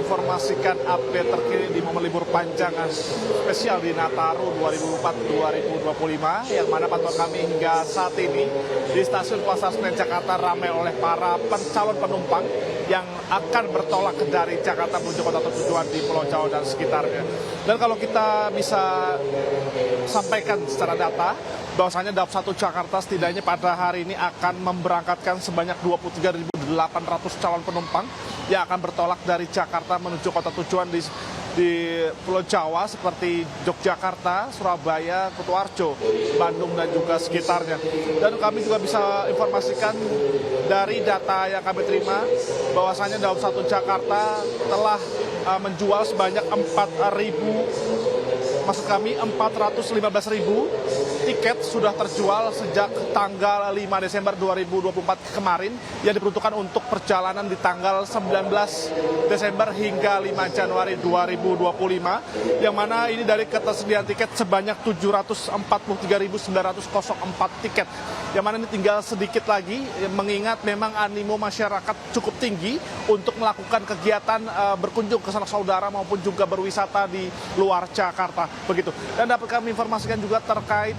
menginformasikan update terkini di momen libur panjang spesial di Nataru 2004-2025, yang mana pantauan kami hingga saat ini di stasiun Pasar Senen Jakarta ramai oleh para calon penumpang yang akan bertolak dari Jakarta menuju kota tujuan di Pulau Jawa dan sekitarnya. Dan kalau kita bisa sampaikan secara data, bahwasanya Daob 1 Jakarta setidaknya pada hari ini akan memberangkatkan sebanyak 23.800 calon penumpang yang akan bertolak dari Jakarta menuju kota tujuan di Pulau Jawa seperti Yogyakarta, Surabaya, Kutoarjo, Bandung, dan juga sekitarnya. Dan kami juga bisa informasikan dari data yang kami terima bahwasanya Daob 1 Jakarta telah menjual sebanyak 415.000 tiket sudah terjual sejak tanggal 5 Desember 2024 kemarin yang diperuntukkan untuk perjalanan di tanggal 19 Desember hingga 5 Januari 2025, yang mana ini dari ketersediaan tiket sebanyak 743.904 tiket, yang mana ini tinggal sedikit lagi, mengingat memang animo masyarakat cukup tinggi untuk melakukan kegiatan berkunjung ke sanak saudara maupun juga berwisata di luar Jakarta begitu. Dan dapat kami informasikan juga terkait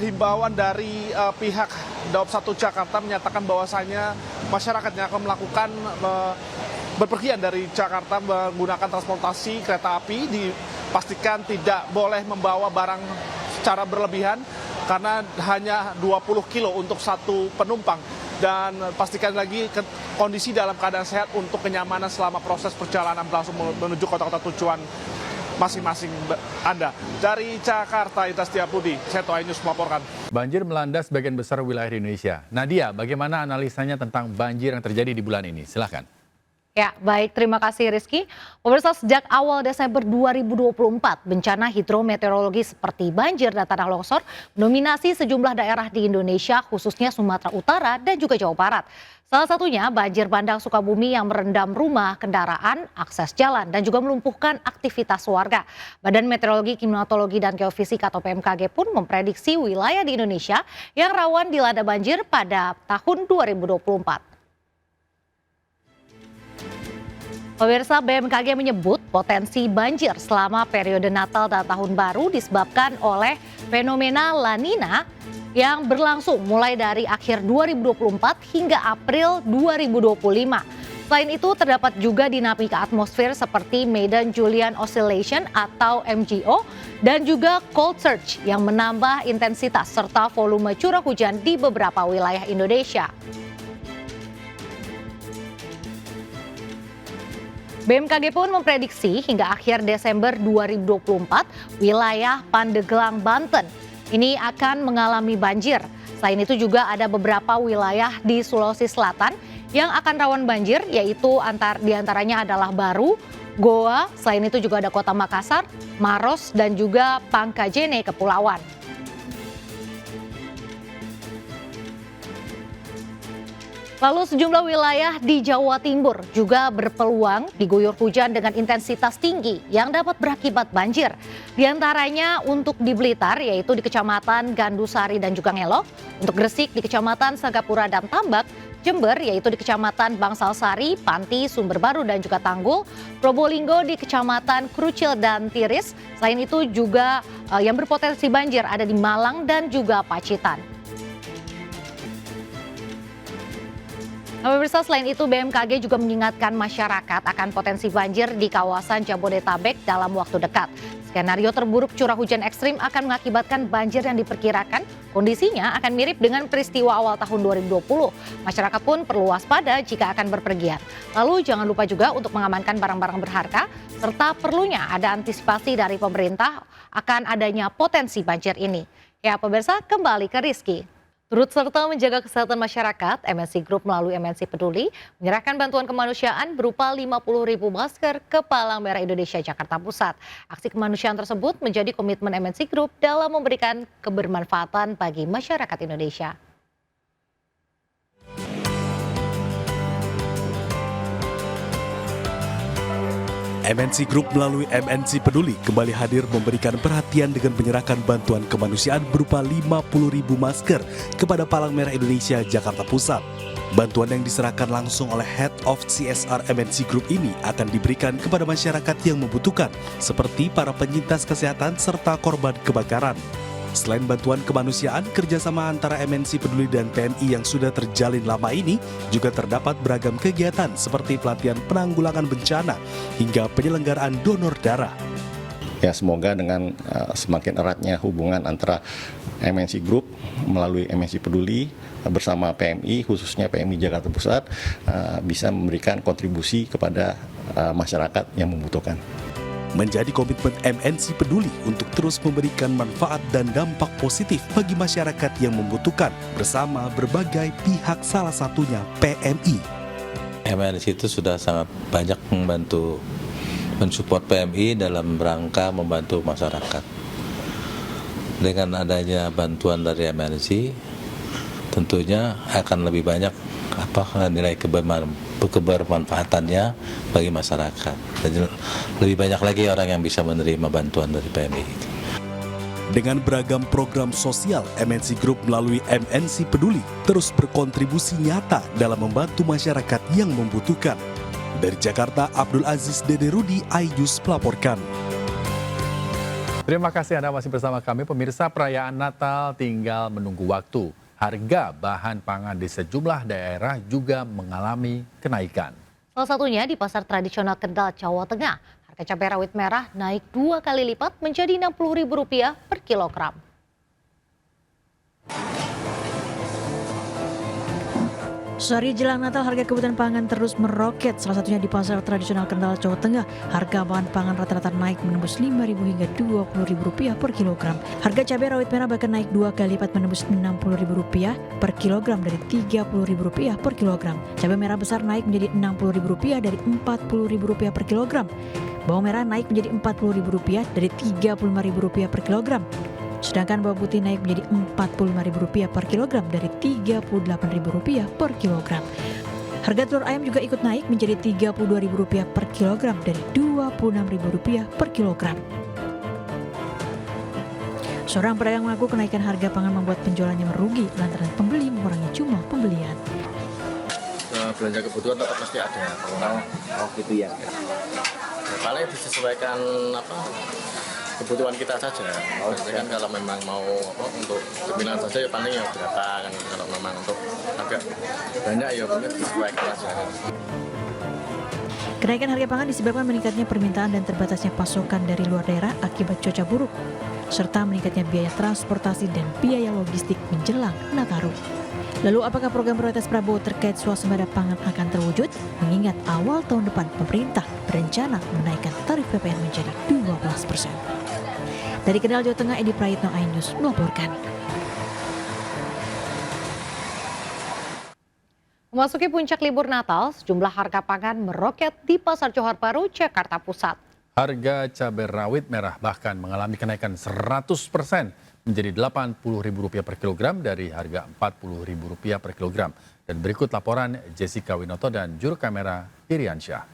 himbauan dari pihak Daob 1 Jakarta menyatakan bahwasanya masyarakat yang akan melakukan berpergian dari Jakarta menggunakan transportasi kereta api dipastikan tidak boleh membawa barang secara berlebihan karena hanya 20 kilo untuk satu penumpang, dan pastikan lagi kondisi dalam keadaan sehat untuk kenyamanan selama proses perjalanan langsung menuju kota-kota tujuan masing-masing Anda. Dari Jakarta, Ita Setiabudi, Seto News melaporkan. Banjir melanda sebagian besar wilayah di Indonesia. Nadia, bagaimana analisanya tentang banjir yang terjadi di bulan ini? Silakan. Ya, baik. Terima kasih Rizky. Pemirsa, sejak awal Desember 2024, bencana hidrometeorologi seperti banjir dan tanah longsor mendominasi sejumlah daerah di Indonesia, khususnya Sumatera Utara dan juga Jawa Barat. Salah satunya banjir bandang Sukabumi yang merendam rumah, kendaraan, akses jalan, dan juga melumpuhkan aktivitas warga. Badan Meteorologi, Klimatologi, dan Geofisika atau BMKG pun memprediksi wilayah di Indonesia yang rawan dilanda banjir pada tahun 2024. Pemirsa, BMKG menyebut potensi banjir selama periode Natal dan Tahun Baru disebabkan oleh fenomena La Nina yang berlangsung mulai dari akhir 2024 hingga April 2025. Selain itu, terdapat juga dinamika atmosfer seperti Madden-Julian Oscillation atau MJO dan juga cold surge yang menambah intensitas serta volume curah hujan di beberapa wilayah Indonesia. BMKG pun memprediksi hingga akhir Desember 2024 wilayah Pandeglang, Banten ini akan mengalami banjir. Selain itu juga ada beberapa wilayah di Sulawesi Selatan yang akan rawan banjir, yaitu diantaranya adalah Baru, Goa, selain itu juga ada Kota Makassar, Maros, dan juga Pangkajene Kepulauan. Lalu sejumlah wilayah di Jawa Timur juga berpeluang diguyur hujan dengan intensitas tinggi yang dapat berakibat banjir. Di antaranya untuk di Blitar, yaitu di Kecamatan Gandusari dan juga Ngelok, untuk Gresik di Kecamatan Sagapura dan Tambak, Jember yaitu di Kecamatan Bangsalsari, Panti, Sumber Baru dan juga Tanggul, Probolinggo di Kecamatan Krucil dan Tiris. Selain itu juga yang berpotensi banjir ada di Malang dan juga Pacitan. Nah, pemirsa, selain itu BMKG juga mengingatkan masyarakat akan potensi banjir di kawasan Jabodetabek dalam waktu dekat. Skenario terburuk curah hujan ekstrim akan mengakibatkan banjir yang diperkirakan kondisinya akan mirip dengan peristiwa awal tahun 2020. Masyarakat pun perlu waspada jika akan berpergian. Lalu jangan lupa juga untuk mengamankan barang-barang berharga serta perlunya ada antisipasi dari pemerintah akan adanya potensi banjir ini. Ya pemirsa, kembali ke Rizky. Turut serta menjaga kesehatan masyarakat, MNC Group melalui MNC Peduli menyerahkan bantuan kemanusiaan berupa 50.000 masker ke Palang Merah Indonesia Jakarta Pusat. Aksi kemanusiaan tersebut menjadi komitmen MNC Group dalam memberikan kebermanfaatan bagi masyarakat Indonesia. MNC Group melalui MNC Peduli kembali hadir memberikan perhatian dengan menyerahkan bantuan kemanusiaan berupa 50.000 masker kepada Palang Merah Indonesia Jakarta Pusat. Bantuan yang diserahkan langsung oleh Head of CSR MNC Group ini akan diberikan kepada masyarakat yang membutuhkan, seperti para penyintas kesehatan serta korban kebakaran. Selain bantuan kemanusiaan, kerjasama antara MNC Peduli dan PMI yang sudah terjalin lama ini juga terdapat beragam kegiatan seperti pelatihan penanggulangan bencana hingga penyelenggaraan donor darah. Ya, semoga dengan semakin eratnya hubungan antara MNC Group melalui MNC Peduli bersama PMI, khususnya PMI Jakarta Pusat, bisa memberikan kontribusi kepada masyarakat yang membutuhkan. Menjadi komitmen MNC Peduli untuk terus memberikan manfaat dan dampak positif bagi masyarakat yang membutuhkan bersama berbagai pihak, salah satunya PMI. MNC itu sudah sangat banyak mensupport PMI dalam rangka membantu masyarakat. Dengan adanya bantuan dari MNC, tentunya akan lebih banyak nilai kebermanfaatannya bagi masyarakat. Dan lebih banyak lagi orang yang bisa menerima bantuan dari PMI. Dengan beragam program sosial, MNC Group melalui MNC Peduli terus berkontribusi nyata dalam membantu masyarakat yang membutuhkan. Dari Jakarta, Abdul Aziz Dede Rudi, iNews melaporkan. Terima kasih Anda masih bersama kami. Pemirsa, perayaan Natal tinggal menunggu waktu. Harga bahan pangan di sejumlah daerah juga mengalami kenaikan. Salah satunya di pasar tradisional Kendal, Jawa Tengah. Harga cabai rawit merah naik 2 kali lipat menjadi Rp60.000 per kilogram. Sehari jelang Natal, harga kebutuhan pangan terus meroket. Salah satunya di pasar tradisional Kendal, Jawa Tengah. Harga bahan pangan rata-rata naik menembus Rp5.000 hingga Rp20.000 per kilogram. Harga cabai rawit merah bahkan naik 2 kali lipat menembus Rp60.000 per kilogram dari Rp30.000 per kilogram. Cabai merah besar naik menjadi Rp60.000 dari Rp40.000 per kilogram. Bawang merah naik menjadi Rp40.000 dari Rp35.000 per kilogram. Sedangkan bawang putih naik menjadi Rp45.000 per kilogram dari Rp38.000 per kilogram. Harga telur ayam juga ikut naik menjadi Rp32.000 per kilogram dari Rp26.000 per kilogram. Seorang pedagang mengaku kenaikan harga pangan membuat penjualannya merugi lantaran pembeli mengurangi jumlah pembelian. Belanja kebutuhan tetap pasti ada. Oh gitu ya. Paling disesuaikan kebutuhan kita saja. Maksudnya kan kalau memang mau untuk cemilan saja ya paling ya berapa kan. Kalau memang untuk agak banyak ya mungkin disesuaikan saja. Kenaikan harga pangan disebabkan meningkatnya permintaan dan terbatasnya pasokan dari luar daerah akibat cuaca buruk, serta meningkatnya biaya transportasi dan biaya logistik menjelang Nataru. Lalu apakah program prioritas Prabowo terkait swasembada pangan akan terwujud? Mengingat awal tahun depan pemerintah berencana menaikkan tarif PPN menjadi 12%. Dari Kendal, Jawa Tengah, Edi Prayitno, iNews melaporkan. Memasuki puncak libur Natal, sejumlah harga pangan meroket di Pasar Johar Baru, Jakarta Pusat. Harga cabai rawit merah bahkan mengalami kenaikan 100% menjadi Rp80.000 per kilogram dari harga Rp40.000 per kilogram. Dan berikut laporan Jessica Winoto dan juru kamera Iriansyah.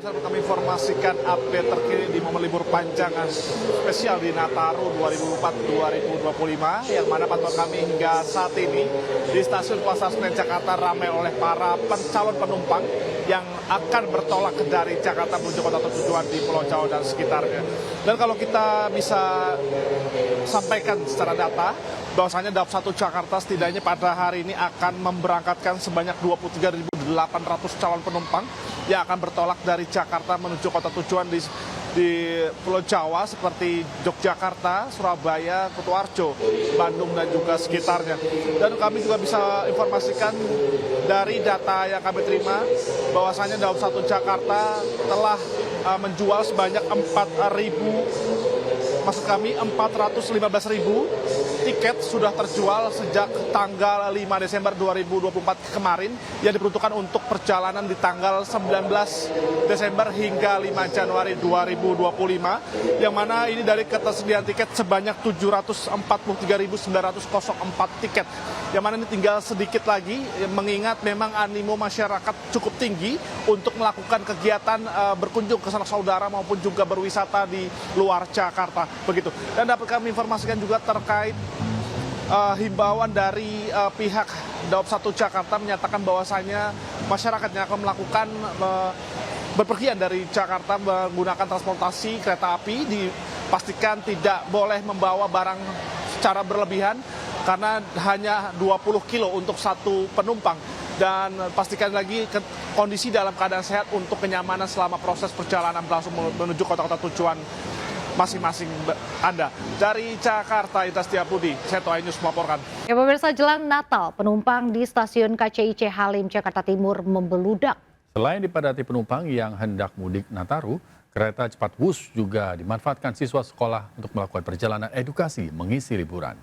Kami informasikan update terkini di momen libur panjang spesial di Nataru 2004-2025 yang mana pantauan kami hingga saat ini di stasiun Pasar Senen Jakarta ramai oleh para calon penumpang yang akan bertolak dari Jakarta menuju kota tujuan di Pulau Jawa dan sekitarnya. Dan kalau kita bisa sampaikan secara data, bahwasanya dalam satu Jakarta setidaknya pada hari ini akan memberangkatkan sebanyak 23.800 calon penumpang yang akan bertolak dari Jakarta menuju kota tujuan di Pulau Jawa seperti Yogyakarta, Surabaya, Kutoarjo, Bandung dan juga sekitarnya. Dan kami juga bisa informasikan dari data yang kami terima bahwasanya dalam satu Jakarta telah menjual sebanyak 415.000 tiket sudah terjual sejak tanggal 5 Desember 2024 kemarin yang diperuntukkan untuk perjalanan di tanggal 19 Desember hingga 5 Januari 2025, yang mana ini dari ketersediaan tiket sebanyak 743.904 tiket, yang mana ini tinggal sedikit lagi, mengingat memang animo masyarakat cukup tinggi untuk melakukan kegiatan berkunjung ke sanak saudara maupun juga berwisata di luar Jakarta, begitu. Dan dapat kami informasikan juga terkait himbauan dari pihak Daob 1 Jakarta menyatakan bahwasanya masyarakat yang akan melakukan berpergian dari Jakarta menggunakan transportasi kereta api dipastikan tidak boleh membawa barang secara berlebihan karena hanya 20 kilo untuk satu penumpang, dan pastikan lagi kondisi dalam keadaan sehat untuk kenyamanan selama proses perjalanan berlangsung menuju kota-kota tujuan masing-masing Anda. Dari Jakarta, Ita Setiabudi, Seto News melaporkan. Ya pemirsa, jelang Natal, penumpang di stasiun KCIC Halim, Jakarta Timur membeludak. Selain dipadati penumpang yang hendak mudik Nataru, kereta cepat Wush juga dimanfaatkan siswa sekolah untuk melakukan perjalanan edukasi mengisi liburan.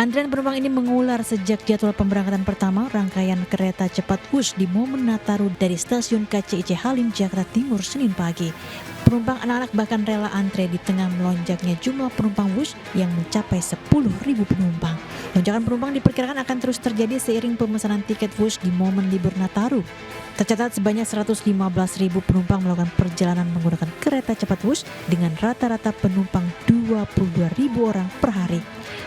Antrean penumpang ini mengular sejak jadwal pemberangkatan pertama rangkaian kereta cepat Wush di momen Nataru dari stasiun KCIC Halim, Jakarta Timur, Senin pagi. Penumpang anak-anak bahkan rela antre di tengah melonjaknya jumlah penumpang Wush yang mencapai 10.000 penumpang. Lonjakan penumpang diperkirakan akan terus terjadi seiring pemesanan tiket Wush di momen libur Nataru. Tercatat sebanyak 115.000 penumpang melakukan perjalanan menggunakan kereta cepat Wush dengan rata-rata penumpang 22.000 orang per hari.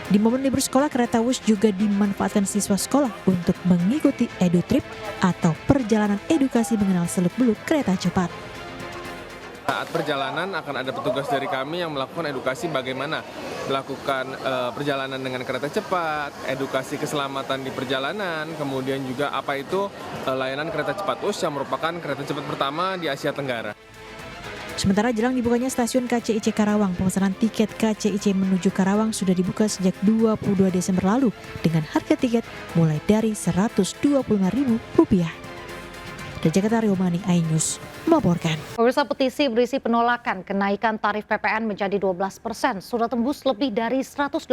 Di momen libur sekolah, kereta Wush juga dimanfaatkan siswa sekolah untuk mengikuti edu trip atau perjalanan edukasi mengenal seluk-beluk kereta cepat. Saat perjalanan akan ada petugas dari kami yang melakukan edukasi bagaimana melakukan perjalanan dengan kereta cepat, edukasi keselamatan di perjalanan, kemudian juga apa itu layanan kereta cepat Wush yang merupakan kereta cepat pertama di Asia Tenggara. Sementara jelang dibukanya stasiun KCIC Karawang, pemesanan tiket KCIC menuju Karawang sudah dibuka sejak 22 Desember lalu dengan harga tiket mulai dari Rp125.000. Dari Jakarta, Rio Maning, iNews melaporkan. Pemirsa, petisi berisi penolakan kenaikan tarif PPN menjadi 12% sudah tembus lebih dari 180.000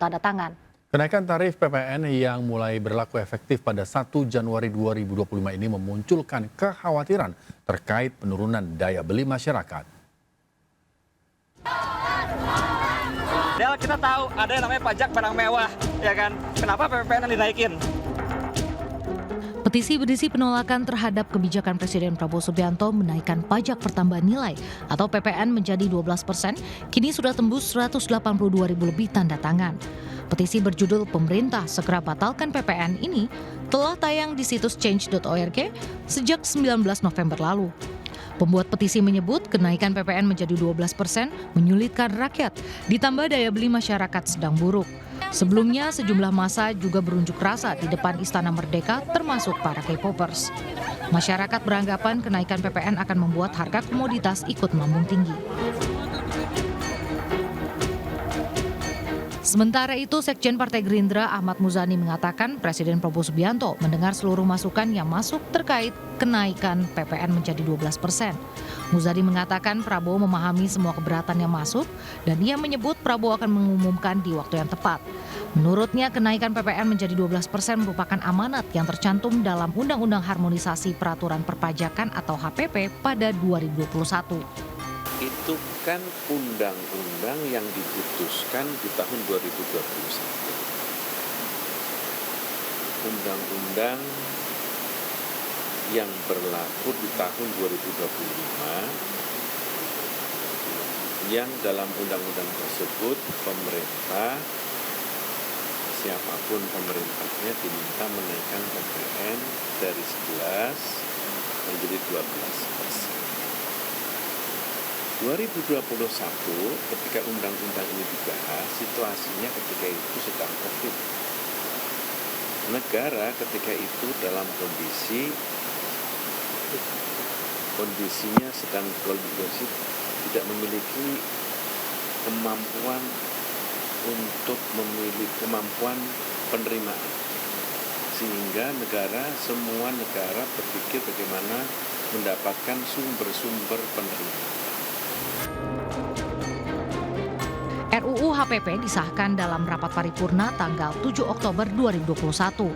tanda tangan. Kenaikan tarif PPN yang mulai berlaku efektif pada 1 Januari 2025 ini memunculkan kekhawatiran terkait penurunan daya beli masyarakat. Ya, kita tahu ada yang namanya pajak barang mewah, ya kan? Kenapa PPN dinaikin? Petisi berisi penolakan terhadap kebijakan Presiden Prabowo Subianto menaikkan pajak pertambahan nilai atau PPN menjadi 12%, kini sudah tembus 182.000 lebih tanda tangan. Petisi berjudul "Pemerintah Segera Batalkan PPN" ini telah tayang di situs change.org sejak 19 November lalu. Pembuat petisi menyebut kenaikan PPN menjadi 12% menyulitkan rakyat, ditambah daya beli masyarakat sedang buruk. Sebelumnya, sejumlah massa juga berunjuk rasa di depan Istana Merdeka, termasuk para K-popers. Masyarakat beranggapan kenaikan PPN akan membuat harga komoditas ikut melambung tinggi. Sementara itu, Sekjen Partai Gerindra Ahmad Muzani mengatakan Presiden Prabowo Subianto mendengar seluruh masukan yang masuk terkait kenaikan PPN menjadi 12%. Muzani mengatakan Prabowo memahami semua keberatan yang masuk dan ia menyebut Prabowo akan mengumumkan di waktu yang tepat. Menurutnya, kenaikan PPN menjadi 12% merupakan amanat yang tercantum dalam Undang-Undang Harmonisasi Peraturan Perpajakan atau HPP pada 2021. Itu kan undang-undang yang diputuskan di tahun 2021. Undang-undang yang berlaku di tahun 2025, yang dalam undang-undang tersebut pemerintah, siapapun pemerintahnya, diminta menaikkan PPN dari 11 menjadi 12%. 2021 ketika undang-undang ini dibahas, situasinya ketika itu sedang COVID. Negara ketika itu dalam kondisinya sedang kondisi tidak memiliki kemampuan untuk memiliki kemampuan penerimaan. sehingga semua negara berpikir bagaimana mendapatkan sumber-sumber penerimaan. RUU HPP disahkan dalam rapat paripurna tanggal 7 Oktober 2021.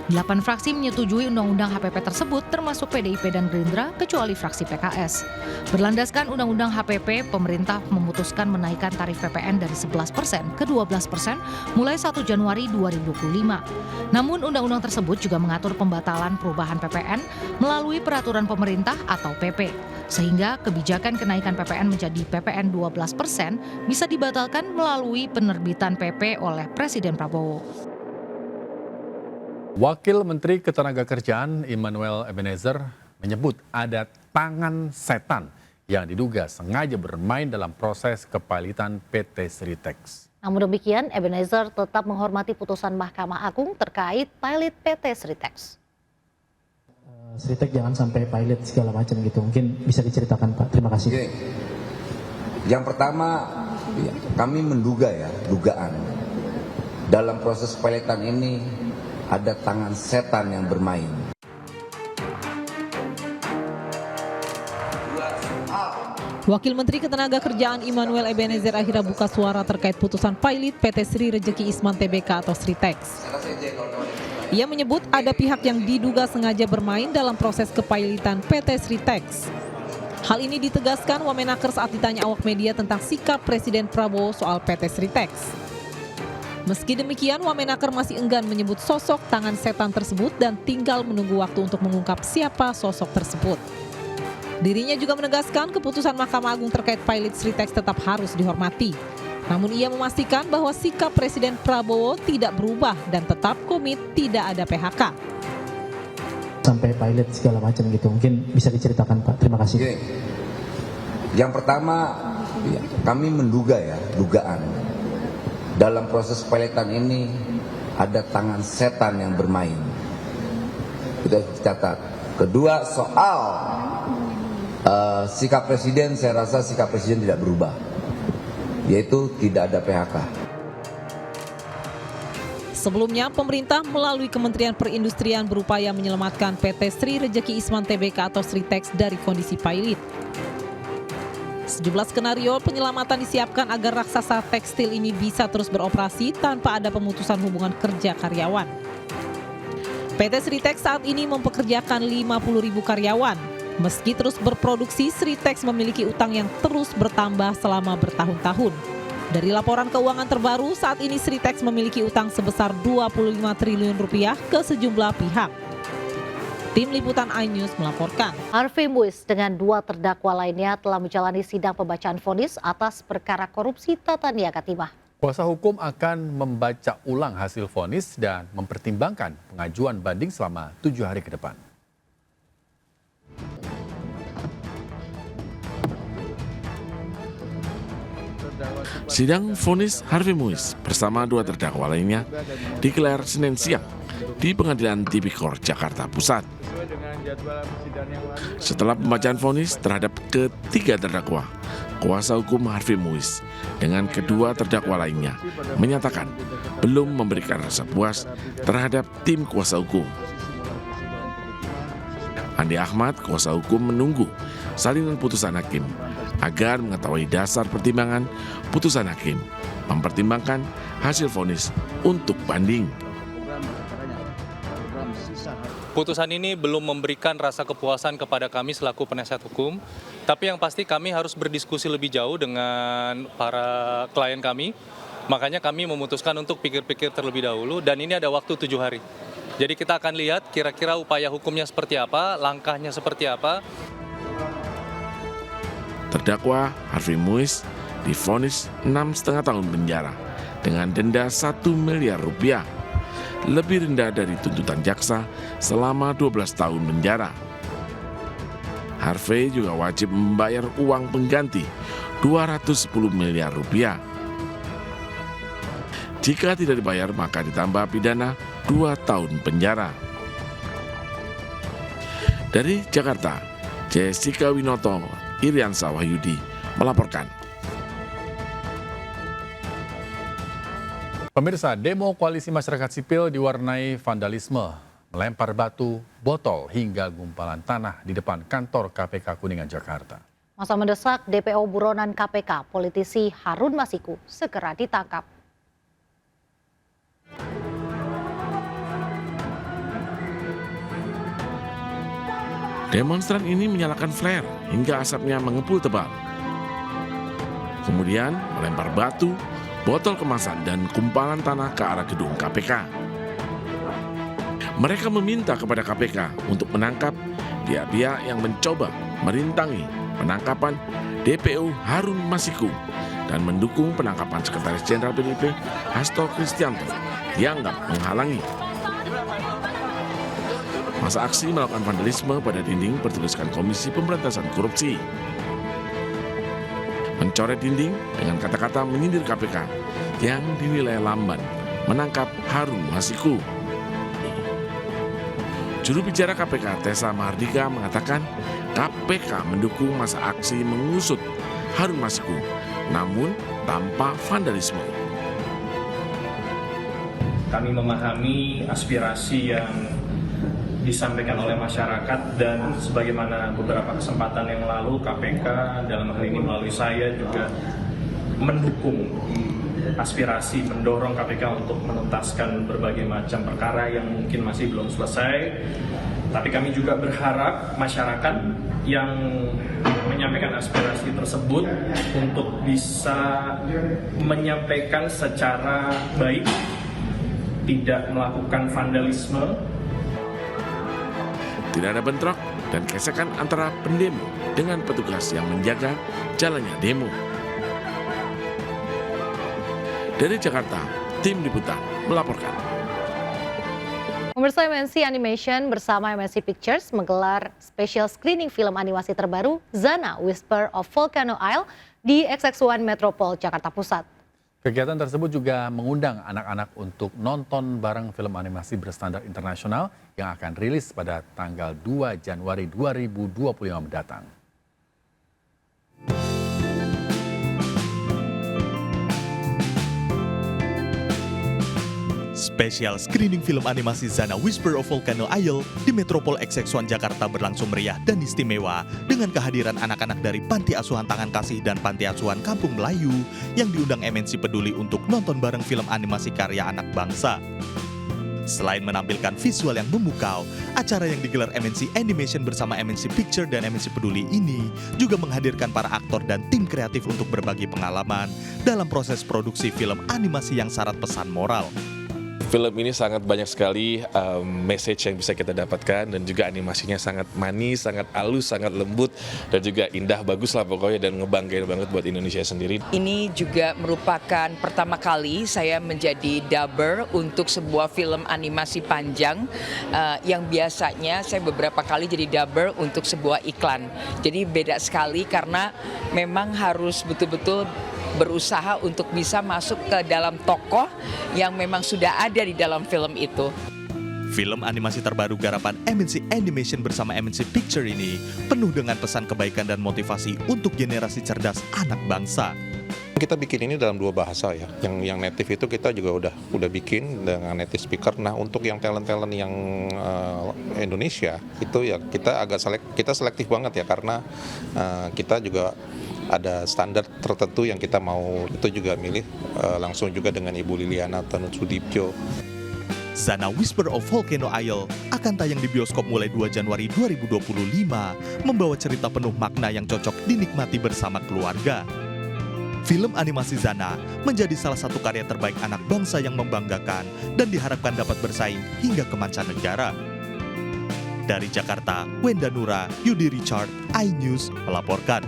8 fraksi menyetujui undang-undang HPP tersebut termasuk PDIP dan Gerindra kecuali fraksi PKS. Berlandaskan undang-undang HPP, pemerintah memutuskan menaikkan tarif PPN dari 11% ke 12% mulai 1 Januari 2025. Namun undang-undang tersebut juga mengatur pembatalan perubahan PPN melalui peraturan pemerintah atau PP. Sehingga kebijakan kenaikan PPN menjadi PPN 12% bisa dibatalkan melalui penerbitan PP oleh Presiden Prabowo. Wakil Menteri Ketenagakerjaan Immanuel Ebenezer menyebut ada tangan setan yang diduga sengaja bermain dalam proses kepilitan PT Sritex. Namun demikian, Ebenezer tetap menghormati putusan Mahkamah Agung terkait pilot PT Sritex. Sritex jangan sampai pilot segala macam gitu. Mungkin bisa diceritakan Pak. Terima kasih. Oke. Yang pertama, kami menduga dugaan. Dalam proses pilotan ini ada tangan setan yang bermain. Wakil Menteri Ketenagakerjaan Immanuel Ebenezer akhirnya buka suara terkait putusan pilot PT Sri Rejeki Isman Tbk atau Sritex. Ia menyebut ada pihak yang diduga sengaja bermain dalam proses kepailitan PT Sritex. Hal ini ditegaskan Wamenaker saat ditanya awak media tentang sikap Presiden Prabowo soal PT Sritex. Meski demikian, Wamenaker masih enggan menyebut sosok tangan setan tersebut dan tinggal menunggu waktu untuk mengungkap siapa sosok tersebut. Dirinya juga menegaskan keputusan Mahkamah Agung terkait pilot Sritex tetap harus dihormati. Namun ia memastikan bahwa sikap Presiden Prabowo tidak berubah dan tetap komit tidak ada PHK. Sampai pilot segala macam gitu. Mungkin bisa diceritakan Pak. Terima kasih. Oke. Yang pertama, kami menduga dugaan. Dalam proses pilotan ini ada tangan setan yang bermain. Itu harus dicatat. Kedua, soal sikap Presiden, saya rasa sikap Presiden tidak berubah. Yaitu tidak ada PHK. Sebelumnya, pemerintah melalui Kementerian Perindustrian berupaya menyelamatkan PT Sri Rejeki Isman Tbk atau Sritex dari kondisi pilot. Sejumlah skenario penyelamatan disiapkan agar raksasa tekstil ini bisa terus beroperasi tanpa ada pemutusan hubungan kerja karyawan. PT Sritex saat ini mempekerjakan 50.000 karyawan. Meski terus berproduksi, Sritex memiliki utang yang terus bertambah selama bertahun-tahun. Dari laporan keuangan terbaru, saat ini Sritex memiliki utang sebesar 25 triliun rupiah ke sejumlah pihak. Tim Liputan iNews melaporkan. Harvey Muiz dengan 2 terdakwa lainnya telah menjalani sidang pembacaan vonis atas perkara korupsi tata niaga timah. Kuasa hukum akan membaca ulang hasil vonis dan mempertimbangkan pengajuan banding selama 7 hari ke depan. Sidang vonis Harvey Muiz bersama 2 terdakwa lainnya digelar Senin siang di Pengadilan Tipikor Jakarta Pusat. Setelah pembacaan vonis terhadap ketiga terdakwa, kuasa hukum Harvey Muiz dengan kedua terdakwa lainnya menyatakan belum memberikan rasa puas terhadap tim kuasa hukum. Andi Ahmad, kuasa hukum, menunggu salinan putusan hakim agar mengetahui dasar pertimbangan putusan hakim, mempertimbangkan hasil vonis untuk banding. Putusan ini belum memberikan rasa kepuasan kepada kami selaku penasihat hukum, tapi yang pasti kami harus berdiskusi lebih jauh dengan para klien kami. Makanya kami memutuskan untuk pikir-pikir terlebih dahulu dan ini ada waktu 7 hari. Jadi kita akan lihat kira-kira upaya hukumnya seperti apa, langkahnya seperti apa. Terdakwa Harvey Muiz divonis 6,5 tahun penjara dengan denda 1 miliar rupiah. Lebih rendah dari tuntutan jaksa selama 12 tahun penjara. Harvey juga wajib membayar uang pengganti 210 miliar rupiah. Jika tidak dibayar maka ditambah pidana 2 tahun penjara. Dari Jakarta, Jessica Winoto, Iriansa Wahyudi melaporkan. Pemirsa, demo Koalisi Masyarakat Sipil diwarnai vandalisme, melempar batu, botol hingga gumpalan tanah di depan kantor KPK Kuningan, Jakarta. Masa mendesak DPO buronan KPK, politisi Harun Masiku segera ditangkap. Demonstran ini menyalakan flare hingga asapnya mengepul tebal. Kemudian melempar batu, botol kemasan, dan kumpalan tanah ke arah gedung KPK. Mereka meminta kepada KPK untuk menangkap pihak-pihak yang mencoba merintangi penangkapan DPO Harun Masiku dan mendukung penangkapan Sekretaris Jenderal PDIP Hasto Kristianto dianggap menghalangi. Masa aksi melakukan vandalisme pada dinding bertuliskan Komisi Pemberantasan Korupsi. Mencoret dinding dengan kata-kata menyindir KPK yang dinilai lamban menangkap Harun Masiku. Juru bicara KPK Tessa Mahardika mengatakan KPK mendukung masa aksi mengusut Harun Masiku, namun tanpa vandalisme. Kami memahami aspirasi yang disampaikan oleh masyarakat dan sebagaimana beberapa kesempatan yang lalu KPK dalam hal ini melalui saya juga mendukung aspirasi mendorong KPK untuk menuntaskan berbagai macam perkara yang mungkin masih belum selesai. Tapi kami juga berharap masyarakat yang menyampaikan aspirasi tersebut untuk bisa menyampaikan secara baik, tidak melakukan vandalisme. Tidak ada bentrok dan gesekan antara pendemo dengan petugas yang menjaga jalannya demo. Dari Jakarta, tim liputan melaporkan. Pemirsa, MNC Animation bersama MNC Pictures menggelar special screening film animasi terbaru Zana Whisper of Volcano Isle di XX1 Metropol Jakarta Pusat. Kegiatan tersebut juga mengundang anak-anak untuk nonton bareng film animasi berstandar internasional yang akan rilis pada tanggal 2 Januari 2025 mendatang. Spesial screening film animasi Zana Whisper of Volcano Isle di Metropol XX1 Jakarta berlangsung meriah dan istimewa dengan kehadiran anak-anak dari Panti Asuhan Tangan Kasih dan Panti Asuhan Kampung Melayu yang diundang MNC Peduli untuk nonton bareng film animasi karya anak bangsa. Selain menampilkan visual yang memukau, acara yang digelar MNC Animation bersama MNC Picture dan MNC Peduli ini juga menghadirkan para aktor dan tim kreatif untuk berbagi pengalaman dalam proses produksi film animasi yang syarat pesan moral. Film ini sangat banyak sekali message yang bisa kita dapatkan dan juga animasinya sangat manis, sangat halus, sangat lembut dan juga indah, bagus lah pokoknya dan ngebanggain banget buat Indonesia sendiri. Ini juga merupakan pertama kali saya menjadi dubber untuk sebuah film animasi panjang yang biasanya saya beberapa kali jadi dubber untuk sebuah iklan. Jadi beda sekali karena memang harus betul-betul berusaha untuk bisa masuk ke dalam tokoh yang memang sudah ada di dalam film itu. Film animasi terbaru garapan MNC Animation bersama MNC Picture ini penuh dengan pesan kebaikan dan motivasi untuk generasi cerdas anak bangsa. Kita bikin ini dalam 2 bahasa ya. Yang native itu kita juga udah bikin dengan native speaker. Nah, untuk yang talent yang Indonesia itu ya kita kita selektif banget ya karena kita juga ada standar tertentu yang kita mau, itu juga milih langsung juga dengan Ibu Liliana Tanusudibjo. Zana Whisper of Volcano Isle akan tayang di bioskop mulai 2 Januari 2025, membawa cerita penuh makna yang cocok dinikmati bersama keluarga. Film animasi Zana menjadi salah satu karya terbaik anak bangsa yang membanggakan dan diharapkan dapat bersaing hingga ke mancanegara. Dari Jakarta, Wenda Nura, Yudi Richard, iNews melaporkan.